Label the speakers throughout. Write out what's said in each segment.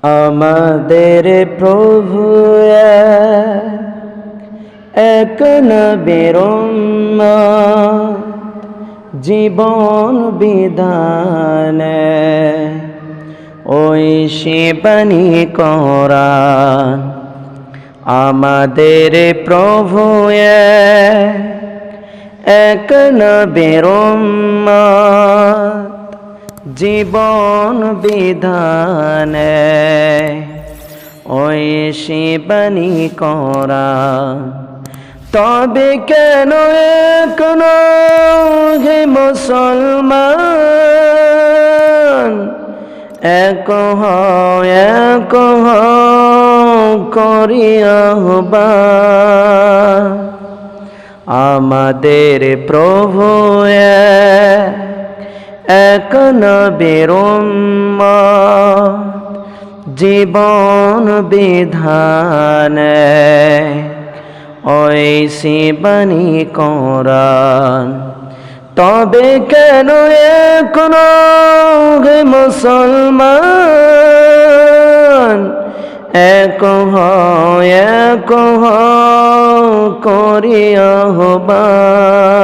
Speaker 1: আমাদের প্রভু এক নবীর উম্মত, জীবন বিধানে ওই শিবানী কোরআন। আমাদের প্রভু এক নবীর উম্মত, জীবন বিধানে ওই শিবানী কোরআন। তবে কেন এখনো হে মুসলমান এক করি আহ্বান। আমাদের প্রভু এক নবীর উম্মত, জীবন বিধানে ওই শিবানী কোরআন। তবে কেন এখনো হে মুসলমান এক করি আহ্বান।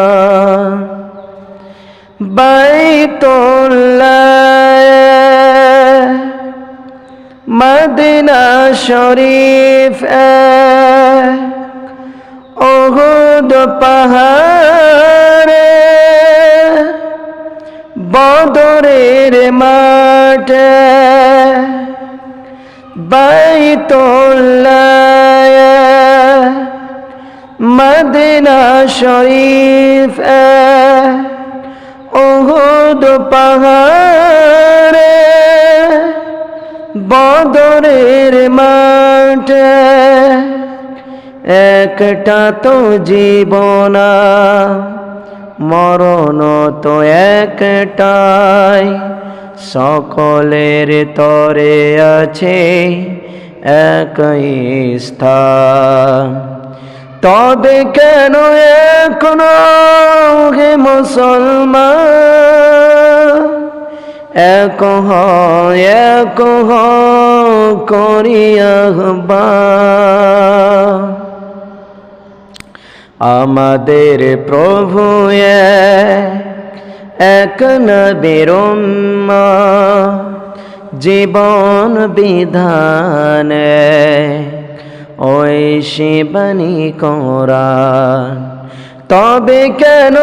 Speaker 1: বাইতুল্লাহ মদিনা শরীফ উহুদ পাহাড়ে বদরের মাঠে। বাইতুল্লাহ মদিনা শরীফ উহুদ পাহাড়ে বদরের মাঠে। একটা তো জীবন মরণ তো একটাই, সকলের তরে আছে একই স্থান। তবে কেন এখনো হে মুসলমান এক করি আহ্বান। আমাদের প্রভু এক নবীর উম্মত, জীবন বিধানে ওই শিবানী কোরআন। তবে কেন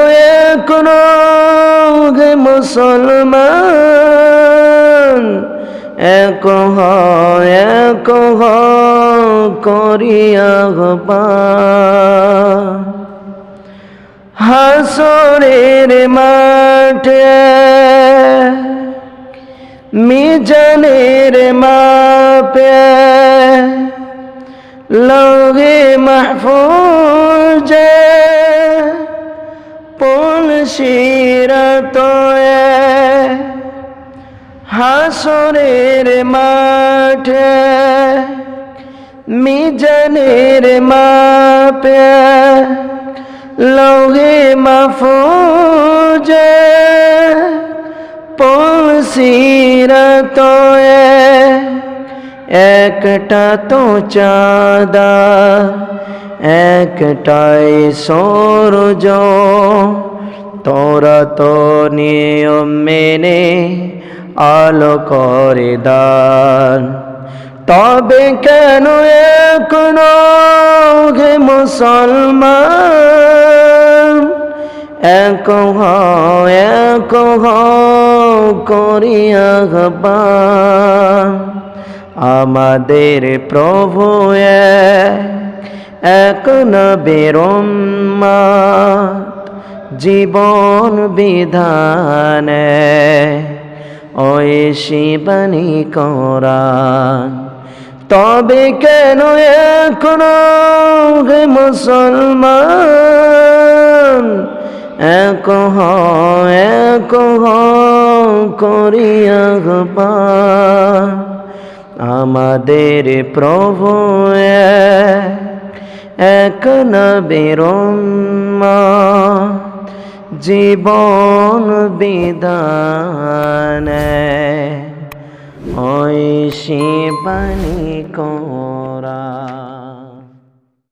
Speaker 1: এখনো হে মুসলমান এক করি আহ্বান। হাসরের মাঠে মিজানের মাপে লৌহে মাহফুজে পুলসিরাতয়ে। হাসরের মাঠে মিজানের মাপে লৌহে মাহফুজে পুলসিরাতয়ে। একটা তো চাঁদা একটাই সূরজ, তোরা তো নিয়ম মেনে আলো করে দান। তবে কেন এখনো হে মুসলমান এক করি আহ্বান। আমাদের প্রভু এক নবীর উম্মত, জীবন বিধানে ওই শিবানী কোরআন। তবে কেন এখনো হে মুসলমান এক করি আহ্বান। আমাদের প্রভু এক নবীর উম্মত, জীবন বিধানে ওই সে পানি করা।